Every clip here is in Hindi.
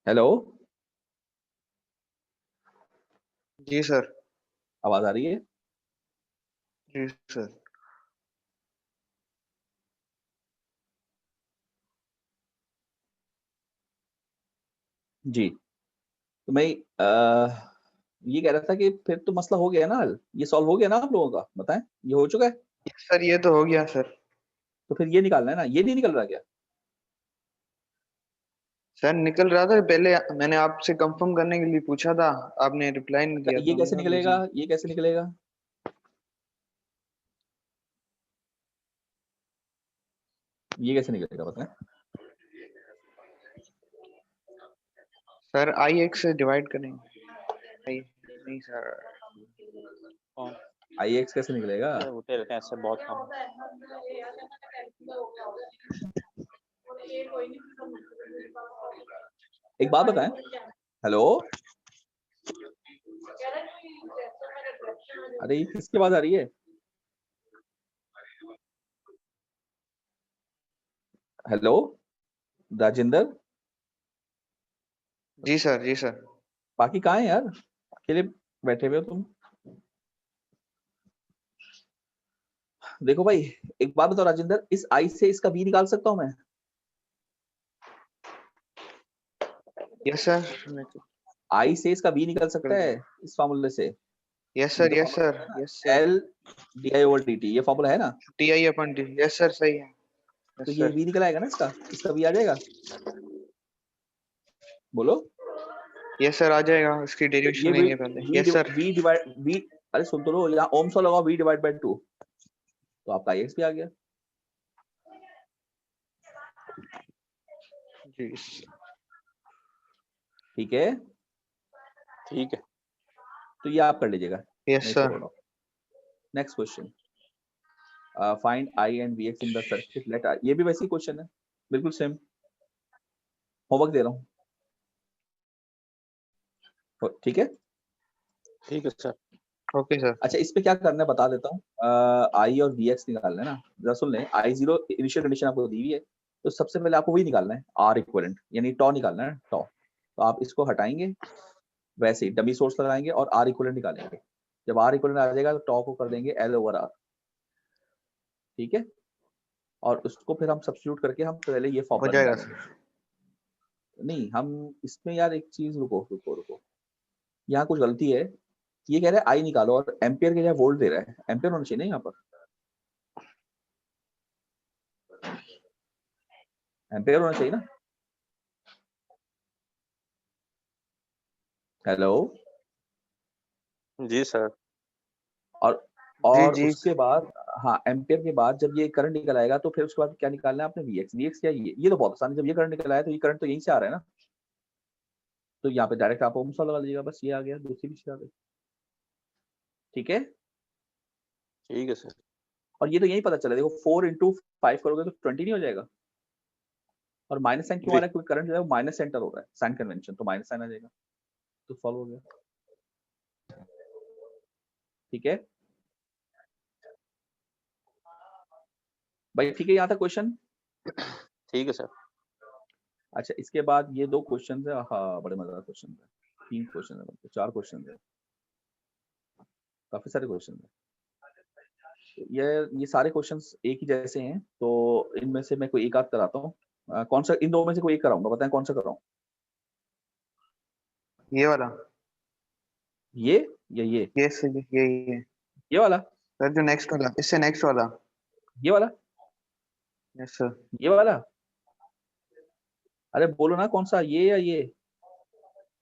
हेलो, जी सर। आवाज आ रही है? जी सर। जी। तो मैं ये कह रहा था कि फिर तो मसला हो गया ना, हल ये सॉल्व हो गया ना आप लोगों का? बताएं, ये हो चुका है? सर ये तो हो गया सर। तो फिर ये निकालना है ना, ये नहीं निकल रहा क्या? सर निकल रहा था, पहले मैंने आपसे कंफर्म करने के लिए पूछा था, आपने रिप्लाई नहीं अच्छा, दिया ये तो हमने कैसे कहा निकलेगा? बिजी। ये कैसे निकलेगा? ये कैसे निकलेगा बताएं। सर आई एक्स से डिवाइड करेंगे। नहीं सर। आई एक्स कैसे निकलेगा? होते रहते हैं ऐसे बहुत कम। एक बात बताएं। हेलो, अरे ये किसकी आवाज आ रही है? हेलो, राजेंद्र। जी सर, जी सर। बाकी कहाँ है यार? अकेले बैठे हुए हो तुम? देखो भाई, एक बात बताओ राजेंद्र, इस आई से इसका वी निकाल सकता हूं मैं? Yes sir. आई से इसका वी निकल सकता है इस फार्मूले से? यस ये सर, तो यस फार्मूला सर, है ना, yes sir. L D I over D T, ये फार्मूला है ना? T I upon T, yes sir, सही है। तो यस ये सर। वी निकल आएगा ना, इसका इसका वी आ जाएगा? बोलो। यस सर, आ जाएगा, उसकी तो ये डेरिवेशन लेंगे पहले। Yes sir. We divide we, अरे सुन तो लो, यहाँ ओम्स लॉ लगाओ, वी डिवाइड बाय 2, तो आपका आई एक्स भी आ गया। जी ठीक है, ठीक है। तो ये आप कर लीजिएगा, यस मैं सर। छोड़ रहा हूँ। Next question, find I and V X in the circuit let I. ये भी वैसे ही क्वेश्चन है, बिल्कुल सेम। होमवर्क दे रहा हूँ, ठीक है? ठीक है सर। Okay sir. अच्छा, इस पे क्या करना है बता देता हूँ। आई और वी एक्स निकालना है ना, जरा सुन लें। आई जीरो इनिशियल कंडीशन आपको दी हुई है, तो सबसे पहले आपको वही निकालना है, आर इक्वलेंट यानी टॉ निकालना है, टॉ। तो आप इसको हटाएंगे, वैसे ही डमी सोर्स लगाएंगे और आर इक्वलेंट निकालेंगे। जब आर इक्वलेंट आ जाएगा तो टॉ को कर देंगे एल ओवर आर, ठीक है? और उसको फिर हम सब्स्टिट्यूट करके हम पहले ये हो फॉर्मूला जाएगा निकालेंगे। सर। नहीं, हम इसमें यार एक चीज, रुको रुको रुको, यहाँ कुछ गलती है। ये कह रहा है आई निकालो और एम्पियर के लिए वोल्ट दे रहा है, एम्पियर होना चाहिए ना यहाँ पर, एम्पियर होना चाहिए ना। हेलो, जी सर। और जी और जी। उसके बाद, हाँ, एम्पियर के बाद जब ये करंट निकल आएगा तो फिर उसके बाद क्या निकालना है आपने? वीएक्स। वीएक्स क्या? ये तो बहुत आसान है, जब ये करंट निकल आया तो ये करंट तो यहीं से आ रहा है ना, तो यहाँ पे डायरेक्ट आप ओम्स लॉ लगा लीजिएगा, बस ये आ गया, दूसरी भी चीज आ गई। ठीक है, ठीक है सर। और ये तो यही पता चला, देखो 4 × 5 करोगे तो 20 नहीं हो जाएगा? और माइनस साइन क्यों आ जी रहा है? क्योंकि करंट जो है वो माइनस सेंटर हो रहा है, साइन कन्वेंशन, तो माइनस साइन आ जाएगा, तो सॉल्व हो गया। ठीक है भाई, ठीक है यहाँ तक क्वेश्चन? ठीक है सर। अच्छा, इसके बाद ये 2 क्वेश्चन है, हाँ बड़े मजेदार क्वेश्चन है, 3 क्वेश्चन है, 4 क्वेश्चन है, काफी सारे क्वेश्चन है। ये सारे क्वेश्चंस एक ही जैसे हैं, तो इनमें से मैं कोई एक आध कराता हूँ। कौन सा? इन दो में से कोई एक कराऊंगा, बताएं कौन सा कराऊं? ये वाला। ये या ये? ये ये वाला? सर, जो नेक्स्ट वाला, इससे नेक्स्ट वाला। ये वाला? Yes sir. ये वाला? अरे बोलो ना कौन सा, ये या ये?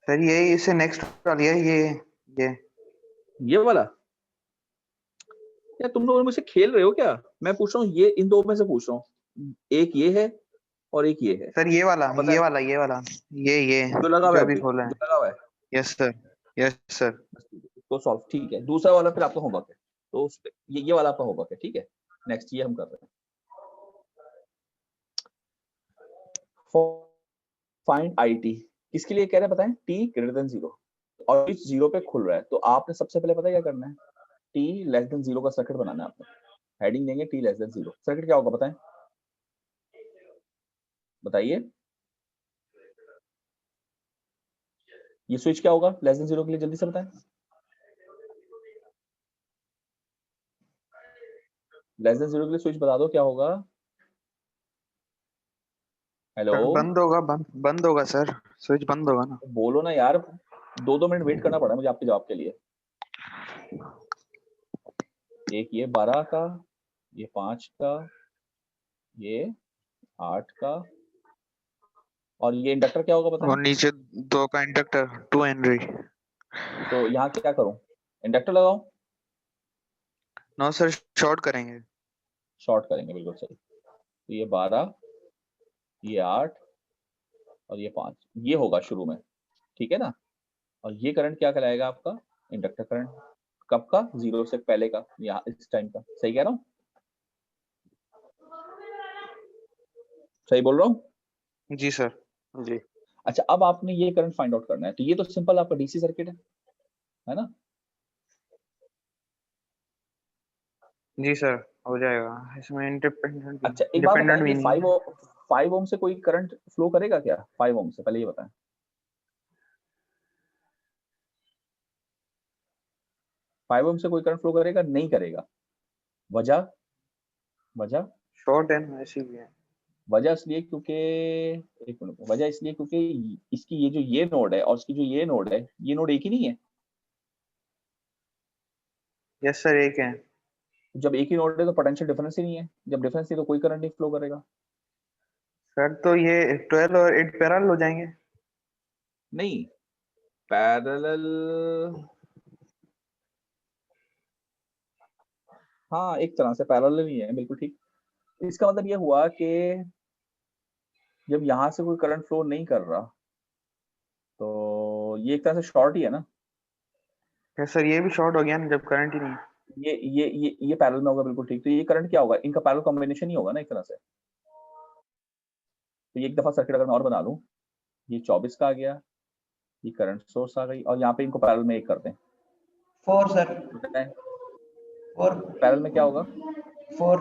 सर ये इससे नेक्स्ट वाला, ये ये वाला? यार तुम लोग मुझसे खेल रहे हो क्या? मैं पूछ रहा हूँ, ये इन दो में से पूछ रहा हूँ, एक ये है और एक ये है। सर, ये वाला, अब बताएं, ये जो लगा हुआ जो है अभी अभी, खोला है। जो लगा हुआ है। Yes sir. Yes sir. तो सॉल्व, ठीक है। दूसरा वाला फिर आपका होमवर्क है, तो उस पे ये वाला आपका होमवर्क है, ठीक है? नेक्स्ट ये हम कर रहे हैं, फाइंड आई टी। किसके लिए कह रहे हैं बताएं? टी ग्रेटर देन 0 और इस 0 पे खुल रहा है, तो आपने सबसे पहले पता क्या करना है? टी लेस देन 0 का सर्किट बनाना है आपने। हेडिंग देंगे टी लेस देन 0। सर्किट क्या होगा बताएं, बताइए। ये स्विच क्या होगा लेस देन 0 के लिए, जल्दी से बताएं। लेस देन 0 के लिए स्विच बता दो क्या होगा। हेलो सर बंद होगा, बंद होगा सर, स्विच बंद होगा ना। बोलो ना यार, 2-2 मिनट वेट करना पड़ा मुझे आपके जवाब के लिए। एक ये 12 का, ये 5 का, ये 8 का, और ये इंडक्टर क्या होगा बताएं। और नीचे 2 का इंडक्टर 2 हेनरी। तो यहाँ क्या करूं, इंडक्टर लगाऊं? नो सर, शॉर्ट करेंगे। शॉर्ट करेंगे, बिल्कुल सही। तो ये 12, ये 8 और ये 5, ये होगा शुरू में, ठीक है ना। और ये करंट क्या कहलाएगा आपका, इंडक्टर करंट। कब का, 0 से पहले का, यहाँ इस टाइम का। सही कह रहा हूँ, सही बोल रहा हूँ? जी सर। जी। अच्छा, अब आपने ये करंट फाइंड आउट करना है, तो ये तो सिंपल आपका डीसी सर्किट है ना। जी सर, हो जाएगा। इसमें इंडिपेंडेंट अच्छा एक बात डिपेंडेंट बताएं, भी ये नहीं है। 5 ओम से कोई करंट फ्लो करेगा क्या? 5 ओम से पहले ये बताएं। 5 ओम से कोई करंट फ्लो करेगा? नहीं करेगा। वजह, वजह शॉर्ट है ना, ऐसे ही है। वजह इसलिए क्योंकि, एक मिनट, वजह इसलिए क्योंकि इसकी ये जो ये नोड है और इसकी जो ये नोड है, ये नोड एक ही नहीं है। यस सर, एक है। जब एक ही नोड है तो पोटेंशियल डिफरेंस ही नहीं है, जब डिफरेंस नहीं तो कोई करंट नहीं फ्लो करेगा। सर तो ये 12 और 8 पैरेलल हो जाएंगे। नहीं, पैरेलल, हाँ एक तरह से पैरेलल ही है, बिल्कुल ठीक। इसका मतलब ये हुआ कि जब यहाँ से कोई करंट फ्लो नहीं कर रहा तो ये एक तरह से शॉर्ट ही है ना। यस सर, ये भी शॉर्ट हो गया ना जब करंट ही नहीं है। ये पैरेलल में होगा, बिल्कुल ठीक। तो ये करंट क्या होगा, इनका पैरेलल कॉम्बिनेशन ही होगा ना एक तरह से। तो ये एक दफा सर्किट अगर मैं और बना लूं, ये 24 का आ गया, ये करंट सोर्स आ गई, और यहाँ पे इनको पैरेलल में एक कर दें। 4 सर, बताएं 4 पैरेलल में क्या होगा। 4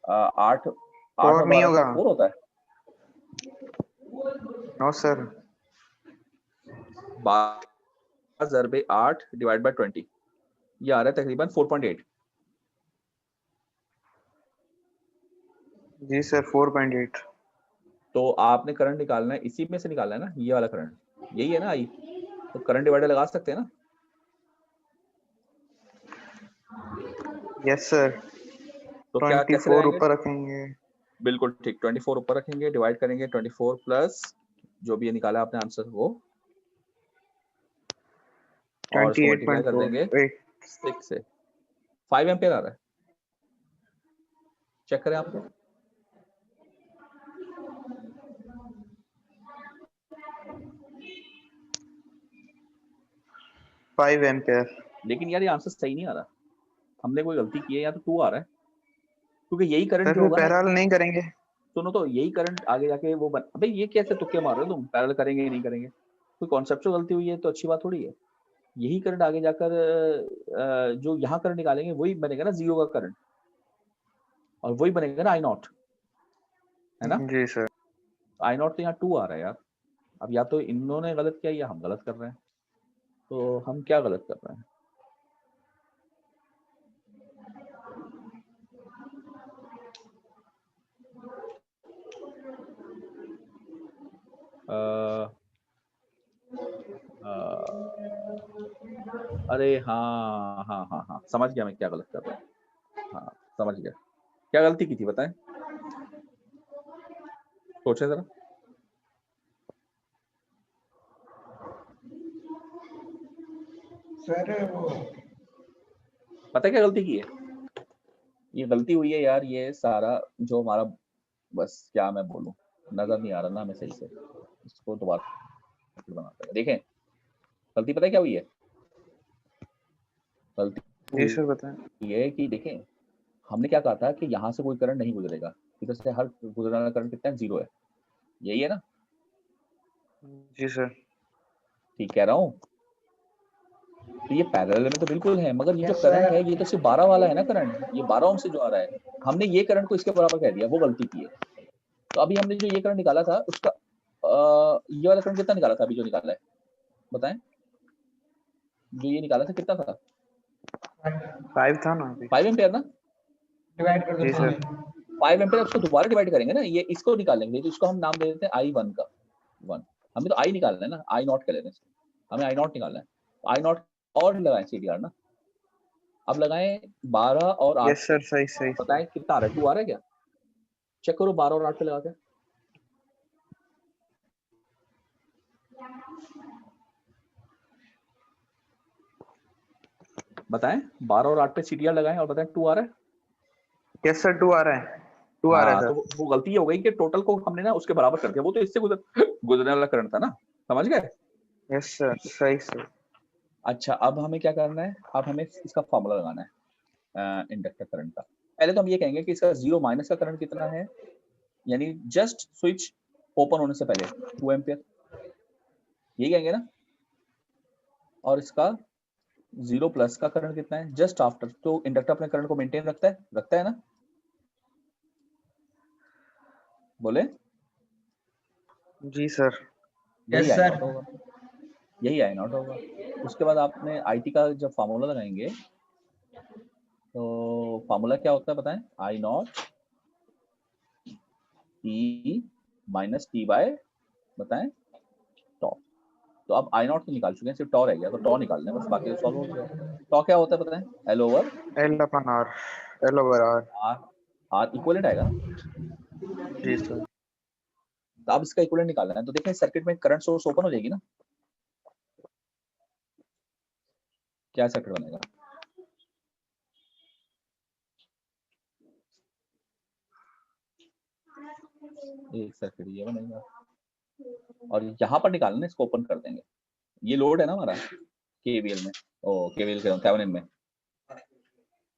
8 और और नहीं 12 होगा। 4 होता है। No sir. 12/8 डिवाइड बाय 20, ये आ रहा है तकरीबन 4.8। जी सर, 4.8। तो आपने करंट निकालना है, इसी में से निकालना है ना, ये वाला करंट, यही है ना आई। तो करंट डिवाइडर लगा सकते हैं ना। Yes sir. तो क्या कैसे 24 लगाएंगे? ऊपर रखेंगे। बिल्कुल ठीक, 24 ऊपर रखेंगे, डिवाइड करेंगे 24 प्लस जो भी ये निकाला आपने आंसर वो, और इसको मल्टीप्लाई कर देंगे 28.48। 6 से। 5 एम्पियर आ रहा है, चेक करें आप लोग। Five ampere. लेकिन यार ये आंसर सही नहीं आ रहा, हमने कोई गलती की है, या तो 2 आ रहा है, क्योंकि यही करंट सर जो फिर होगा ना, पैरेलल नहीं करेंगे। सुनो तो, यही करंट आगे जाके वो अबे ये कैसे तुक्के मार रहे हो तुम, पैरेलल करेंगे नहीं करेंगे, कोई कॉन्सेप्चुअल गलती हुई है तो अच्छी बात थोड़ी है। यही करंट आगे जाकर जो यहाँ करंट निकालेंगे वही बनेगा ना 0 का करंट, और वही बनेगा ना I0, है ना। जी सर। I0 तो यहाँ 2 आ रहा है यार। अब या तो इन्होंने गलत किया या हम गलत कर रहे हैं, तो हम क्या गलत कर रहे हैं। अरे हाँ हाँ हाँ हाँ, समझ गया मैं क्या गलत कर रहा हूँ। हाँ समझ गया, क्या गलती की थी बताएं, सोचे जरा। सर वो पता है क्या गलती की है? ये गलती हुई है यार, ये सारा जो हमारा, बस क्या मैं बोलूं, नजर नहीं आ रहा ना मैं सही से, इसको दोबारा बनाते हैं। देखें गलती पता है क्या हुई है, गलती जी हुई सर, बताएं। है कि देखें, हमने क्या कहा था कि यहाँ से कोई करंट नहीं गुजरेगा, इधर से हर गुजरने वाला करंट कितना है, 0 है, यही है ना। जी सर। ठीक कह रहा हूँ। तो ये पैरेलल में तो बिल्कुल है, मगर ये जो Yes, करंट sir. है ये तो सिर्फ 12 वाला है ना करंट, ये 12 ओम से जो आ रहा है, हमने ये करंट को इसके बराबर कह दिया, वो गलती की है। तो अभी हमने जो ये करंट निकाला था उसका ये वाला करंट कितना निकाला था अभी जो निकाला है, बताएं, जो ये निकाला था कितना था? 5 था ना अभी। 5 एम्पियर ना? डिवाइड कर जी दो सर। 5 एम्पियर उसको दोबारा डिवाइड करेंगे ना, ये इसको निकालेंगे तो इसको हम नाम दे देते हैं I1 का 1। हमें तो I निकालना है ना, I नॉट कह लेते हैं इसको, हमें I नॉट निकालना है। तो I नॉट और लगाएं CDR ना, अब लगाएं 12 और 8 यस सर, सही सही। बताएं कितना आ रहा है, 2 आ रहा है क्या? चेक करो 12 और 8 पे लगा के। बताएं 12 और 8 पे CDR लगाएं और बताएं 2 आ रहा है? यस सर, 2 आ रहा है, 2 आ रहा है हाँ, सर। तो वो गलती ये हो गई कि टोटल को हमने ना उसके बराबर कर दिया, वो तो इससे गुजरने वाला करंट था ना, समझ गए? यस सर, सही सर। अच्छा, अब हमें क्या करना है, अब हमें इसका फॉर्मूला लगाना है इंडक्टर करंट का। पहले तो हम ये कहेंगे कि इसका 0 माइनस का करंट कितना है, यानी जस्ट स्विच ओपन होने से पहले 2 एम्पियर, ये कहेंगे ना। और इसका 0 प्लस का करंट कितना है, जस्ट आफ्टर। तो इंडक्टर अपने करंट को मेंटेन रखता है ना, बोले? जी सर। यही यस आई सर। नॉट होगा, यही आई नॉट होगा। उसके बाद आपने IT का जब फार्मूला लगाएंगे तो फार्मूला क्या होता है बताएं, I naught E minus T by बताएं टॉ। तो अब आई नॉट तो निकाल चुके हैं, सिर्फ टॉ रह गया, तो टॉ निकाल लें बस, बाकी तो सॉल्व हो गया। टॉ क्या होता है बताएं, L ओवर L अपन R, L over R। R, R equivalent आएगा ना। जी सर। तो अब इसका इक्विवेलेंट निकालना है, तो देखें सर्किट में करंट सोर्स ओपन हो जाएगी ना, क्या सर्किट बनेगा? एक सर्किट ये बनेगा, और यहाँ पर निकालना है, इसको ओपन कर देंगे। ये लोड है ना हमारा KVL में, ओ KVL कह रहा हूँ, थेवेनिन में,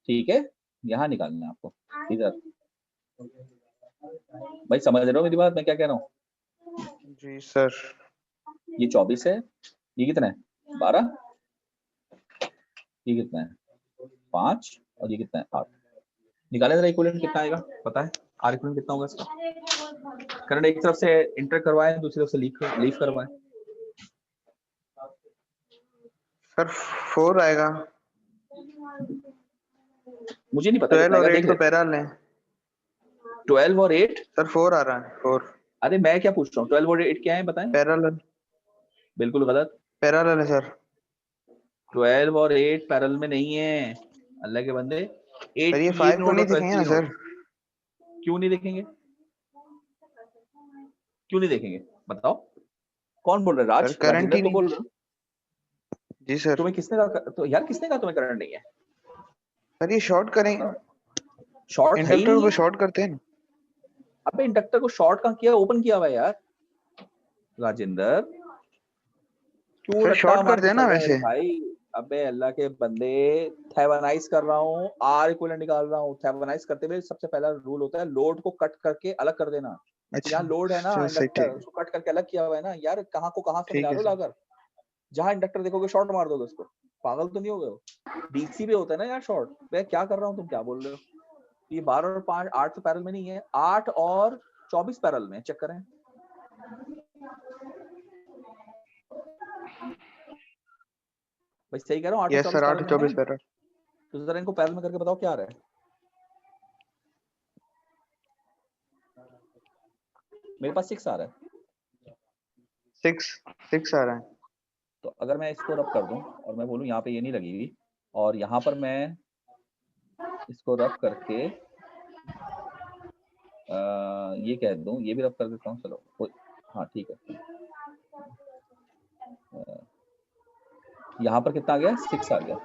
ठीक है। यहाँ निकालना है आपको, इधर। भाई समझ रहे हो मेरी बात, मैं क्या कह रहा हूँ? जी सर। ये 24 है, ये कितना है 12, ये कितना है 5, और ये कितना है 8। निकाले जरा इक्विवेलेंट कितना आएगा, पता है R इक्विवेलेंट कितना होगा इसका? करंट एक तरफ से इंटर करवाएं, दूसरी तरफ से लीव करवाएं। सर 4 आएगा। मुझे नहीं पता 12 कितना और आएगा, 8 देख तो लेते पैरेलल है। 12 और 8। सर 4 आ रहा है, 4 अरे मैं क्या पूछ रहा हूँ, 12 और 8 क्या है बताएं? पैरेलल। बिल्कुल गलत, पैरेलल है सर। 12 और 8 पैरेलल में नहीं है, अल्लाह के बंदे। 8 सर ये की ये 5 को नोड नहीं और 12 दिखेंगे की ना ये नोड। सर? क्यों नहीं देखेंगे, क्यों नहीं देखेंगे बताओ? कौन बोल रहा है, सर राज करंट राजेंद्र ही तो नहीं। बोल रहे हो? जी सर। तुम्हें किसने कहा, तो यार किसने कहा तुम्हें करंट नहीं है? सर ये शॉर्ट करेंगे, शॉर्ट है ही इंडक्टर नहीं को है। शॉर्ट करते हैं ना। अबे इंडक्टर को शॉर्ट कहाँ किया, ओपन किया हुआ है यार राजेंद्र, क्यों सर रट्टा शॉर्ट मार करते के हैं चल ना रहा है मेरे वैसे। भाई? अबे अल्लाह के बंदे, थेवेनाइज कर रहा हूँ, R इक्विवेलेंट निकाल रहा हूँ। थेवेनाइज करते हुए सबसे पहला रूल होता है लोड को कट करके अलग कर देना। तो अच्छा यहाँ लोड है ना चलो सही, इंडक्टर, ठीक उसको कट करके अलग किया हुआ है ना यार, कहाँ को कहाँ से ठीक मिला है रहे हो सर। लाकर? जहाँ इंडक्टर देखोगे शॉर्ट मार दोगे उसको, पागल तो नहीं हो गए हो? DC पे होता है ना यार शॉर्ट। मैं क्या कर रहा हूँ, तुम क्या बोल रहे हो? ये 12 और 5 8 तो पैरेलल में नहीं है, 8 और 24 पैरेलल में, चेक करें। भाई सही कह रहा हूँ, 8 और यस 24 सर, 8 पैरेलल में है। 24 पैरेलल। तो जरा इनको पैरेलल में करके बताओ क्या आ रहा है। मेरे पास 6 आ रहा है। 6 आ रहा है। तो अगर मैं इसको रब कर दूं और मैं बोलूं यहाँ पे ये नहीं लगी हुई, और यहाँ पर मैं इसको रब करके ये कह दूं, ये भी रब कर देता हूँ, चलो हाँ ठीक है। यहाँ पर कितना आ गया, 6 आ गया,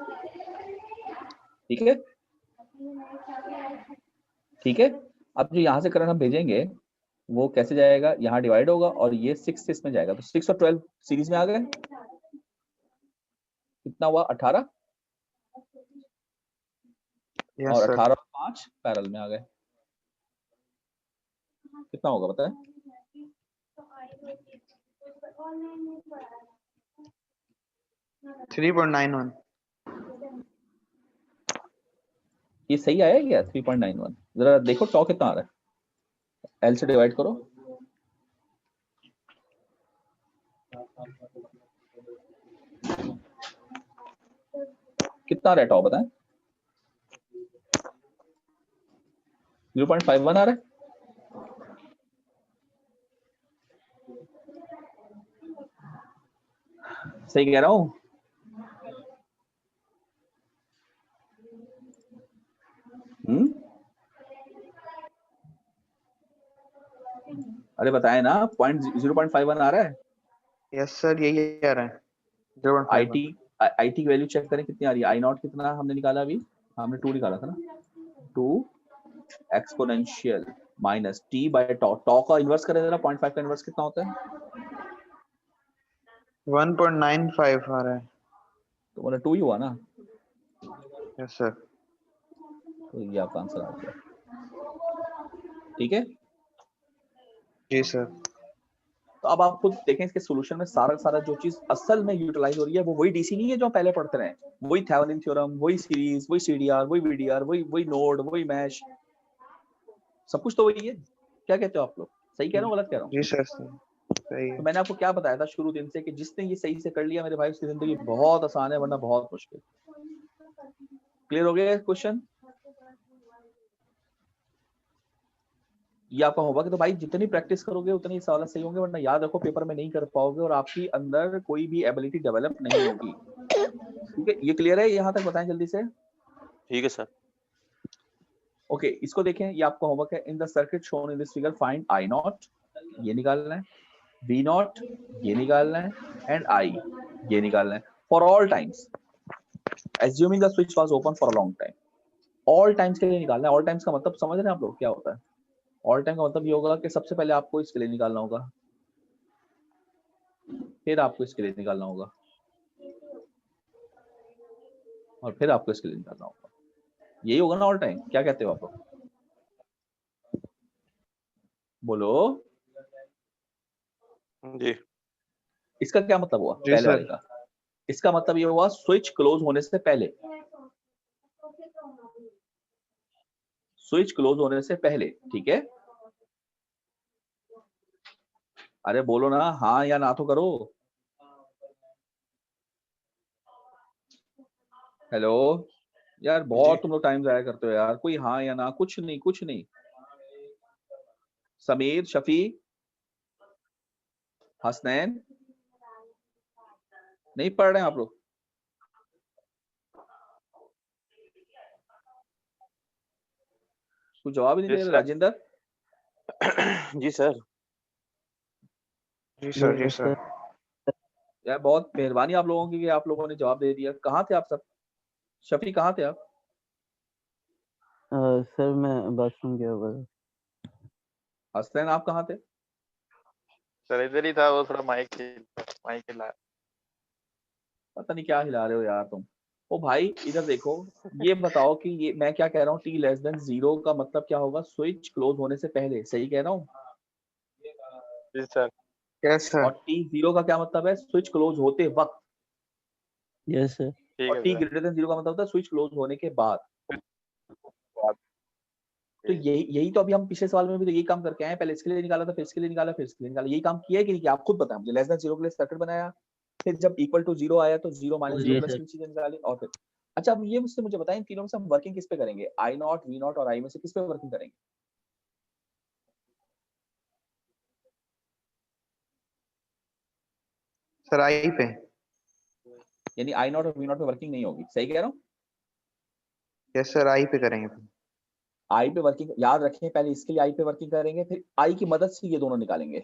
ठीक है ठीक है। अब जो यहाँ से करंट हम भेजेंगे वो कैसे जाएगा, यहाँ डिवाइड होगा और ये 6 इसमें जाएगा, तो 6 और 12 सीरीज में आ गए। कितना हुआ 18, यस और सर। 18 और 5 पैरेलल में आ गए। कितना होगा बताएं? 3.91। ये सही आया क्या 3.91? जरा देखो टॉ कितना आ रहा है, L से डिवाइड करो। कितना आ रहा है टॉप बताएं? 0.51 आ रहा है। सही कह रहा हूं? अरे बताए ना, 0.51 आ रहा है। यस सर, यही आ रहा है 0.51। आईटी की वैल्यू चेक करें कितनी आ रही है। आई नॉट कितना हमने निकाला अभी? हमने 2 निकाला था ना। 2 एक्सपोनेंशियल माइनस टी बाय टॉ। टॉ का इनवर्स करें जरा, 0.5 का इनवर्स कितना होता है? 1.95 आ रहा है। तो बोला 2 ही हुआ ना। Yes sir. तो ये आपका आंसर आ गया। ठीक है, जी सर। तो अब आप खुद देखें इसके सॉल्यूशन में सारा जो चीज असल में यूटिलाइज हो रही है वो वही डीसी नहीं है जो हम पहले पढ़ते रहे। वही थेवेनिन थ्योरम, वही सीरीज, वही सीडीआर, वही वीडीआर, वही नोड, वही मैश, सब कुछ तो वही है। क्या कहते हो आप लोग? सही कह रहा हूँ गलत कह रहा हूँ? जी सर, सही है। तो मैंने आपको क्या बताया था शुरू दिन से कि जिसने ये सही से कर लिया मेरे भाई उसकी जिंदगी बहुत आसान है, वरना बहुत मुश्किल। क्लियर हो गया क्वेश्चन? ये आपका होगा कि तो भाई जितनी प्रैक्टिस करोगे उतनी सवाल सही होंगे, वरना याद रखो पेपर में नहीं कर पाओगे और आपकी अंदर कोई भी एबिलिटी डेवलप नहीं होगी। ठीक है, ये क्लियर है? यहाँ तक बताएं जल्दी से। ठीक है सर। ओके, इसको देखें, ये आपका होमवर्क है। इन the circuit shown in this figure find I not, ये निकालना है, बी नॉट ये निकालना है, एंड आई ये निकालना है for all times assuming the switch was open for a long time. All times के लिए निकालना है। ऑल टाइम्स का मतलब समझ रहे हैं आप लोग क्या होता है? ऑल टाइम का मतलब ये होगा कि सबसे पहले आपको इसके लिए निकालना होगा, फिर आपको इसके लिए निकालना होगा, और फिर आपको इसके लिए निकालना होगा। यही होगा ना ऑल टाइम? क्या कहते हो आप लोग? बोलो। जी इसका क्या मतलब हुआ जी पहले वाले सर। का? इसका मतलब ये हुआ स्विच क्लोज होने से पहले, स्विच क्लोज होने से पहले। ठीक है, अरे बोलो ना, हाँ या ना तो करो। हेलो यार, बहुत तुम लोग टाइम जाया करते हो यार। कोई हाँ या ना, कुछ नहीं कुछ नहीं। समीर, शफी, हसनैन, नहीं पढ़ रहे हैं आप लोग? कुछ जवाब ही नहीं जी दे रहे। सर। राजेंद्र? जी सर। जी सर। जी सर। यार बहुत मेहरबानी आप लोगों की कि आप लोगों ने जवाब दे दिया। कहाँ थे आप सब? शफी कहाँ थे आप? सर मैं बाथरूम गया हुआ था। हसनैन आप कहाँ थे? सर इधर ही था, वो थोड़ा माइक हिला। पता नहीं क्या हिला रहे हो यार तुम। ओ भाई इधर देखो, ये बताओ कि ये मैं क्या कह रहा हूँ, t लेस देन 0 का मतलब क्या होगा? स्विच क्लोज होने से पहले। सही कह रहा हूँ? जी सर। Yes sir. और t0 का क्या मतलब है? स्विच क्लोज होते वक्त। Yes sir. ठीक और है t सर। ग्रेटर देन 0 का मतलब होता है स्विच क्लोज होने के बाद। तो ठीक। यही तो अभी हम पिछले सवाल में भी तो यही काम करके आए हैं। पहले इसके लिए निकाला था, फिर इसके लिए निकाला, फिर इसके लिए निकाला। यही काम किया है कि नहीं? आप खुद बताएं मुझे। लेस देन 0 के लिए सर्किट बनाया, फिर जब इक्वल टू 0 आया तो 0 माइनस 0 जी प्लस सर। की चीजें निकाली, और फिर अच्छा अब ये मुझे बताएं, इन तीनों में से हम वर्किंग किस पे करेंगे? आई नॉट, वी नॉट और आई में से किस पे वर्किंग करेंगे? सर आई पे। यानी आई नॉट और वी नॉट पे वर्किंग नहीं होगी। सही कह रहा हूँ? यस सर, आई पे करेंगे। आई पे वर्किंग याद रखें, पहले इसके लिए आई पे वर्किंग करेंगे, फिर आई की मदद से ये दोनों निकालेंगे,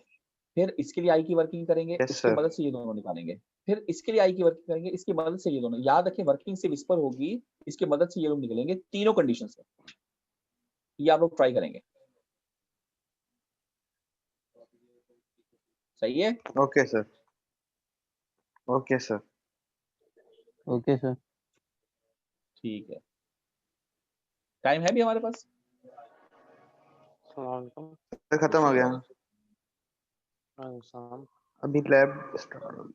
फिर इसके लिए आई की वर्किंग करेंगे, यस उसकी सर। मदद से ये दोनों निकालेंगे, फिर इसके लिए आई की वर्किंग करेंगे, इसकी मदद से ये दोनों। याद रखें वर्किंग सिर्फ इस पर होगी, इसकी मदद से ये लोग निकलेंगे तीनों कंडीशन से। ये आप लोग ट्राई करेंगे। सही है? Okay sir. Okay sir. Okay sir. ठीक है, टाइम है भी हमारे पास। अस्सलाम वालेकुम। सर खत्म हो गया। वालेकुम सलाम। अभी लैब स्टार्ट होगी।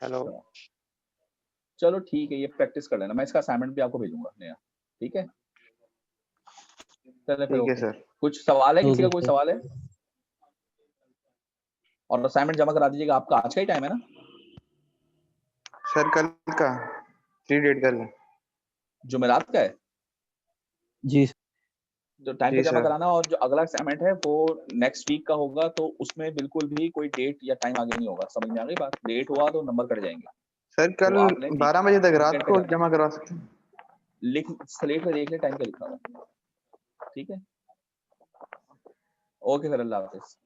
हेलो। चलो ठीक है, ये प्रैक्टिस कर लेना। मैं इसका असाइनमेंट भी आपको भेजूंगा नया। ठीक है, चले फिर। ठीक है ओके, सर। कुछ सवाल है? किसी ओके का कोई सर। सवाल है? और असाइनमेंट जमा करा दीजिएगा। आपका आज का ही टाइम है ना? सर कल का 3 डेट कल। जुमेरात का है जी जो टाइम जी पे जमा सर। कराना, और जो अगला असाइनमेंट है वो नेक्स्ट वीक का होगा, तो उसमें बिल्कुल भी कोई डेट या टाइम आगे नहीं होगा। समझ में आ गई बात? लेट हुआ तो नंबर कट जाएंगे। सर कल तो आप लें 12 बजे तक रात वीकेंड पे को जाना, जमा करवा सकते हैं। लिख स्लेट पे देख ले टाइम क्या लिखा हुआ है। ठीक है, ओके सर, अल्लाह हाफिज।